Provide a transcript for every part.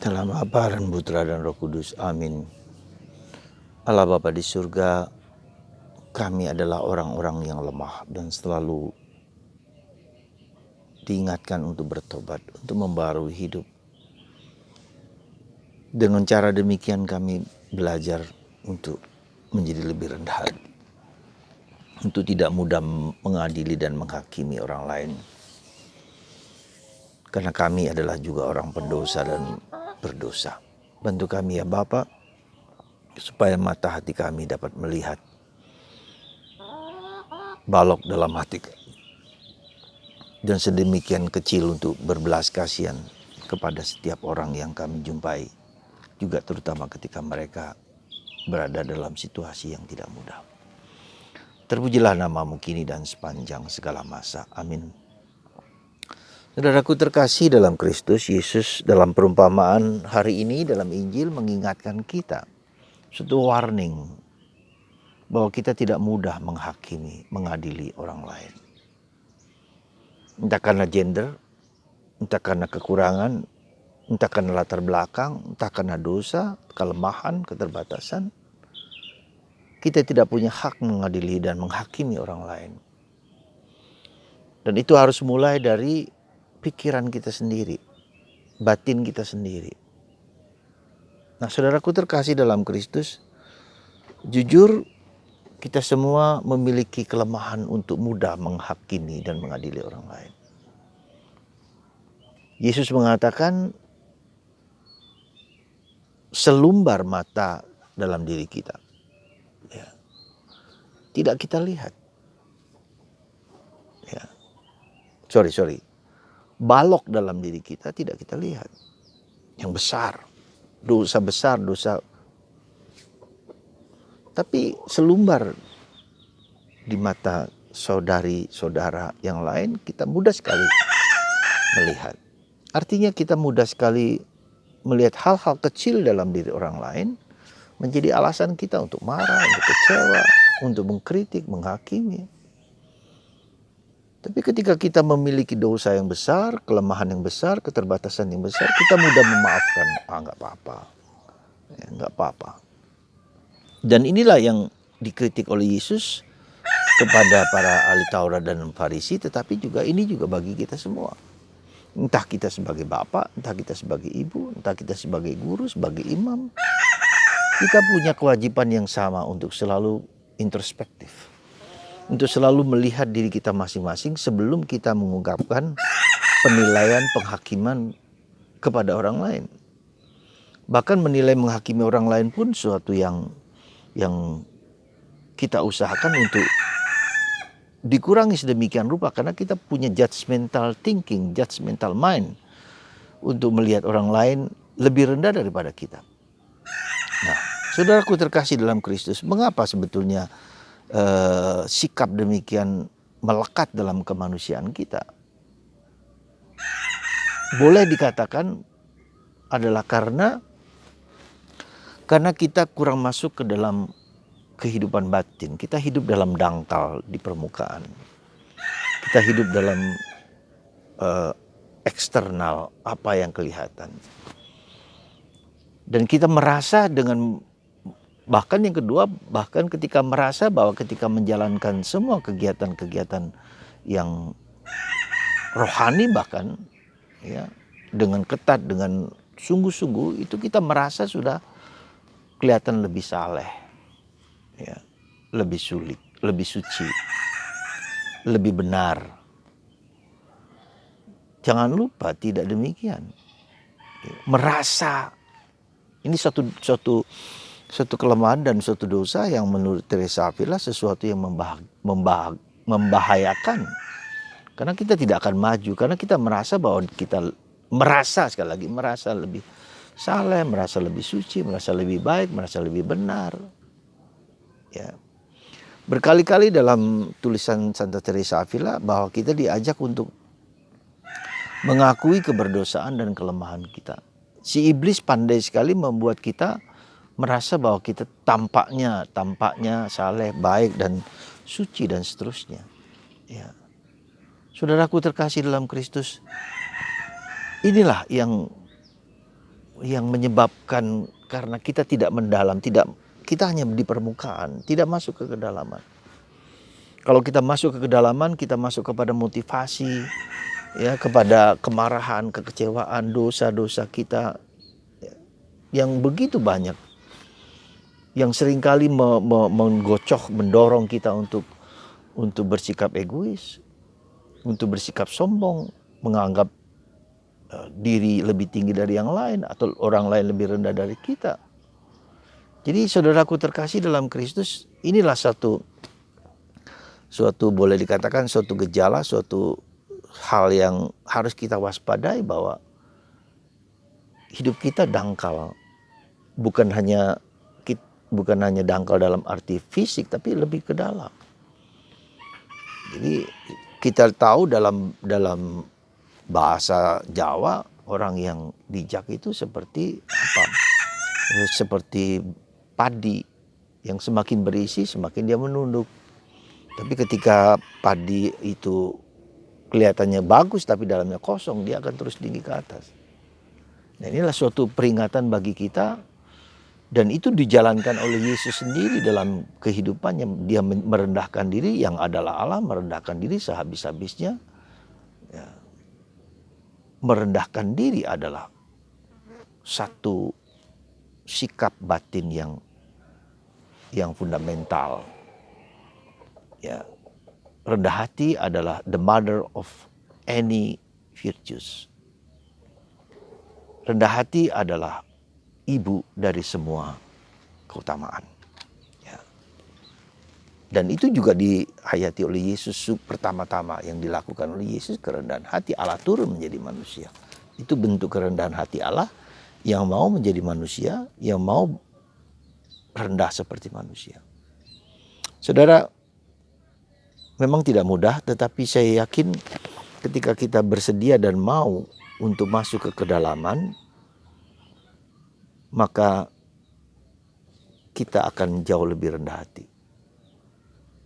Dalam nama Bapa dan Putra dan Roh Kudus. Amin. Allah Bapa di surga, kami adalah orang-orang yang lemah dan selalu diingatkan untuk bertobat, untuk membarui hidup. Dengan cara demikian kami belajar untuk menjadi lebih rendah hati, untuk tidak mudah mengadili dan menghakimi orang lain. Karena kami adalah juga orang pendosa dan berdosa. Bantu kami ya Bapa, supaya mata hati kami dapat melihat balok dalam hati dan sedemikian kecil untuk berbelas kasihan kepada setiap orang yang kami jumpai, juga terutama ketika mereka berada dalam situasi yang tidak mudah. Terpujilah namamu kini dan sepanjang segala masa. Amin. Saudaraku terkasih dalam Kristus Yesus, dalam perumpamaan hari ini dalam Injil mengingatkan kita suatu warning bahwa kita tidak mudah menghakimi, mengadili orang lain. Entah karena gender, entah karena kekurangan, entah karena latar belakang, entah karena dosa, kelemahan, keterbatasan. Kita tidak punya hak mengadili dan menghakimi orang lain. Dan itu harus mulai dari pikiran kita sendiri, batin kita sendiri. Nah, saudaraku terkasih dalam Kristus, jujur kita semua memiliki kelemahan untuk mudah menghakimi dan mengadili orang lain. Yesus mengatakan selumbar mata dalam diri kita, ya, tidak kita lihat. Ya. Sorry. Balok dalam diri kita tidak kita lihat. Yang besar, dosa. Tapi selumbar di mata saudara yang lain kita mudah sekali melihat. Artinya kita mudah sekali melihat hal-hal kecil dalam diri orang lain menjadi alasan kita untuk marah, untuk kecewa, untuk mengkritik, menghakimi. Tapi ketika kita memiliki dosa yang besar, kelemahan yang besar, keterbatasan yang besar, kita mudah memaafkan. Nggak apa-apa. Ya, nggak apa-apa. Dan inilah yang dikritik oleh Yesus kepada para ahli Taurat dan Farisi, tetapi juga ini juga bagi kita semua. Entah kita sebagai bapak, entah kita sebagai ibu, entah kita sebagai guru, sebagai imam. Kita punya kewajiban yang sama untuk selalu introspektif. Untuk selalu melihat diri kita masing-masing sebelum kita mengungkapkan penilaian penghakiman kepada orang lain. Bahkan menilai menghakimi orang lain pun suatu yang kita usahakan untuk dikurangi sedemikian rupa, karena kita punya judgmental thinking, judgmental mind untuk melihat orang lain lebih rendah daripada kita. Nah, saudaraku terkasih dalam Kristus, mengapa sebetulnya sikap demikian melekat dalam kemanusiaan kita? Boleh dikatakan adalah karena kita kurang masuk ke dalam kehidupan batin. Kita hidup dalam dangkal di permukaan. Kita hidup dalam eksternal, apa yang kelihatan. Dan kita merasa dengan, bahkan yang kedua, bahkan ketika merasa bahwa ketika menjalankan semua kegiatan-kegiatan yang rohani bahkan, ya, dengan ketat, dengan sungguh-sungguh, itu kita merasa sudah kelihatan lebih saleh, ya, lebih sulit, lebih suci, lebih benar. Jangan lupa tidak demikian. Merasa ini suatu kelemahan dan suatu dosa yang menurut Teresa Avila sesuatu yang membahayakan. Karena kita tidak akan maju, karena kita merasa bahwa kita sekali lagi merasa lebih saleh, merasa lebih suci, merasa lebih baik, merasa lebih benar. Ya. Berkali-kali dalam tulisan Santa Teresa Avila bahwa kita diajak untuk mengakui keberdosaan dan kelemahan kita. Si iblis pandai sekali membuat kita merasa bahwa kita tampaknya saleh, baik dan suci dan seterusnya. Ya. Saudaraku terkasih dalam Kristus, inilah yang yang menyebabkan karena kita tidak mendalam, kita hanya di permukaan, tidak masuk ke kedalaman. Kalau kita masuk ke kedalaman, kita masuk kepada motivasi, ya, kepada kemarahan, kekecewaan, dosa-dosa kita yang begitu banyak, yang seringkali menggocoh, mendorong kita untuk bersikap egois, untuk bersikap sombong, menganggap diri lebih tinggi dari yang lain atau orang lain lebih rendah dari kita. Jadi saudaraku terkasih dalam Kristus, inilah suatu boleh dikatakan suatu gejala, suatu hal yang harus kita waspadai bahwa hidup kita dangkal. Bukan hanya dangkal dalam arti fisik, tapi lebih ke dalam. Jadi kita tahu dalam bahasa Jawa, orang yang bijak itu seperti apa? Seperti padi yang semakin berisi semakin dia menunduk. Tapi ketika padi itu kelihatannya bagus tapi dalamnya kosong, dia akan terus tinggi ke atas. Nah, inilah suatu peringatan bagi kita, dan itu dijalankan oleh Yesus sendiri dalam kehidupannya. Dia merendahkan diri, yang adalah Allah merendahkan diri sehabis-habisnya. Ya. Merendahkan diri adalah satu sikap batin yang fundamental. Ya, rendah hati adalah the mother of any virtues. Rendah hati adalah ibu dari semua keutamaan. Ya. Dan itu juga dihayati oleh Yesus pertama-tama yang dilakukan oleh Yesus, kerendahan hati. Allah turun menjadi manusia. Itu bentuk kerendahan hati Allah yang mau menjadi manusia, yang mau rendah seperti manusia. Saudara, memang tidak mudah, tetapi saya yakin ketika kita bersedia dan mau untuk masuk ke kedalaman, maka kita akan jauh lebih rendah hati.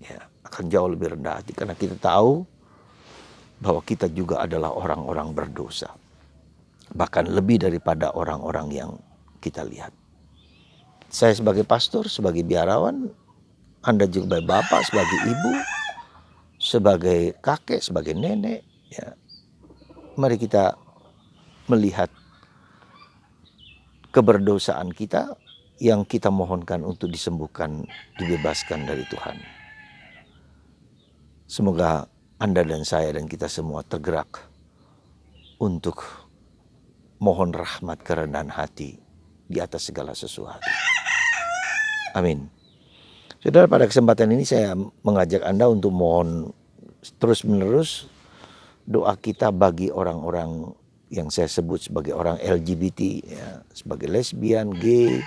Ya, akan jauh lebih rendah hati karena kita tahu bahwa kita juga adalah orang-orang berdosa. Bahkan lebih daripada orang-orang yang kita lihat. Saya sebagai pastor, sebagai biarawan, Anda juga sebagai bapak, sebagai ibu, sebagai kakek, sebagai nenek, ya. Mari kita melihat keberdosaan kita yang kita mohonkan untuk disembuhkan, dibebaskan dari Tuhan. Semoga Anda dan saya dan kita semua tergerak untuk mohon rahmat kerendahan hati di atas segala sesuatu. Amin. Saudara, pada kesempatan ini saya mengajak Anda untuk mohon terus-menerus doa kita bagi orang-orang yang saya sebut sebagai orang LGBT, ya, sebagai lesbian, gay,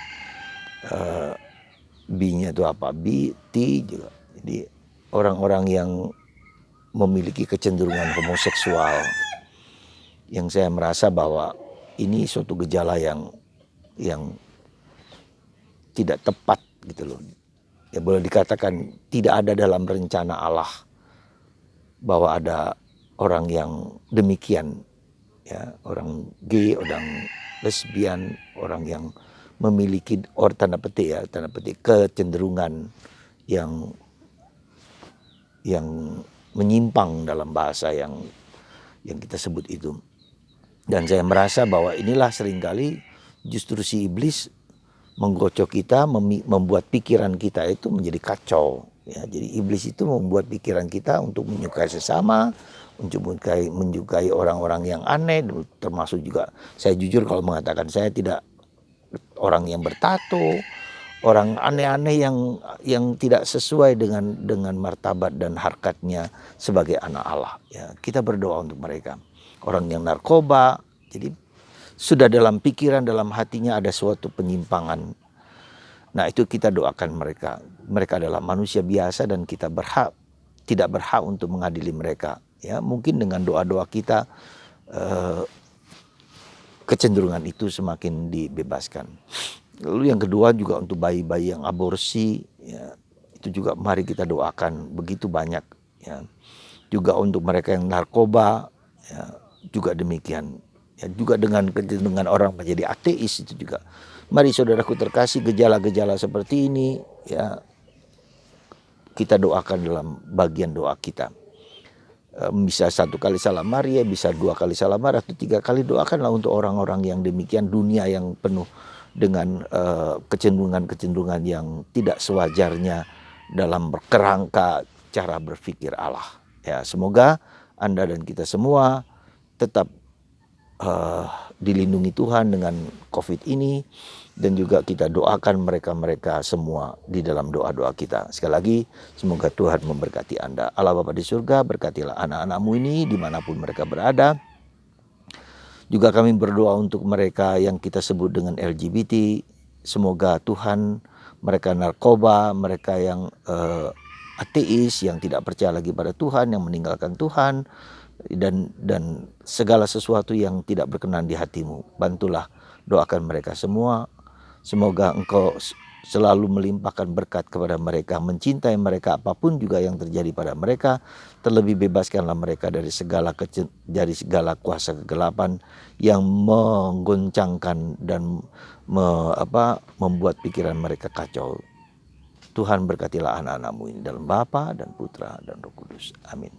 B-nya itu apa? B, T juga. Jadi orang-orang yang memiliki kecenderungan homoseksual, yang saya merasa bahwa ini suatu gejala yang tidak tepat gitu loh. Ya boleh dikatakan tidak ada dalam rencana Allah bahwa ada orang yang demikian, ya, orang gay, orang lesbian, orang yang memiliki tanda petik kecenderungan yang menyimpang dalam bahasa yang kita sebut itu. Dan saya merasa bahwa inilah seringkali justru si iblis menggocok kita, membuat pikiran kita itu menjadi kacau. Ya, jadi iblis itu membuat pikiran kita untuk menyukai sesama, menyukai orang-orang yang aneh, termasuk juga saya jujur kalau mengatakan saya tidak orang yang bertato, orang aneh-aneh yang tidak sesuai dengan martabat dan harkatnya sebagai anak Allah. Ya, kita berdoa untuk mereka. Orang yang narkoba, jadi sudah dalam pikiran, dalam hatinya ada suatu penyimpangan. Nah, itu kita doakan mereka. Mereka adalah manusia biasa dan kita tidak berhak untuk mengadili mereka. Ya, mungkin dengan doa-doa kita kecenderungan itu semakin dibebaskan. Lalu yang kedua juga untuk bayi-bayi yang aborsi, ya, itu juga mari kita doakan begitu banyak. Ya. Juga untuk mereka yang narkoba, ya, juga demikian. Ya, juga dengan kecenderungan orang menjadi ateis itu juga. Mari saudaraku terkasih, gejala-gejala seperti ini ya kita doakan dalam bagian doa kita. Bisa 1 kali salam Maria, bisa 2 kali salam Maria, atau 3 kali, doakanlah untuk orang-orang yang demikian, dunia yang penuh dengan kecenderungan-kecenderungan yang tidak sewajarnya dalam kerangka cara berpikir Allah. Ya, semoga Anda dan kita semua tetap dilindungi Tuhan dengan COVID ini, dan juga kita doakan mereka-mereka semua di dalam doa-doa kita. Sekali lagi, semoga Tuhan memberkati Anda. Allah Bapa di surga, berkatilah anak-anak-Mu ini dimanapun mereka berada. Juga kami berdoa untuk mereka yang kita sebut dengan LGBT. Semoga Tuhan, mereka narkoba, mereka yang ateis, yang tidak percaya lagi pada Tuhan, yang meninggalkan Tuhan, dan segala sesuatu yang tidak berkenan di hati-Mu. Bantulah, doakan mereka semua. Semoga Engkau selalu melimpahkan berkat kepada mereka, mencintai mereka apapun juga yang terjadi pada mereka. Terlebih bebaskanlah mereka dari segala kuasa kegelapan yang menggoncangkan dan membuat pikiran mereka kacau. Tuhan berkatilah anak-anak-Mu ini dalam Bapa dan Putra dan Roh Kudus. Amin.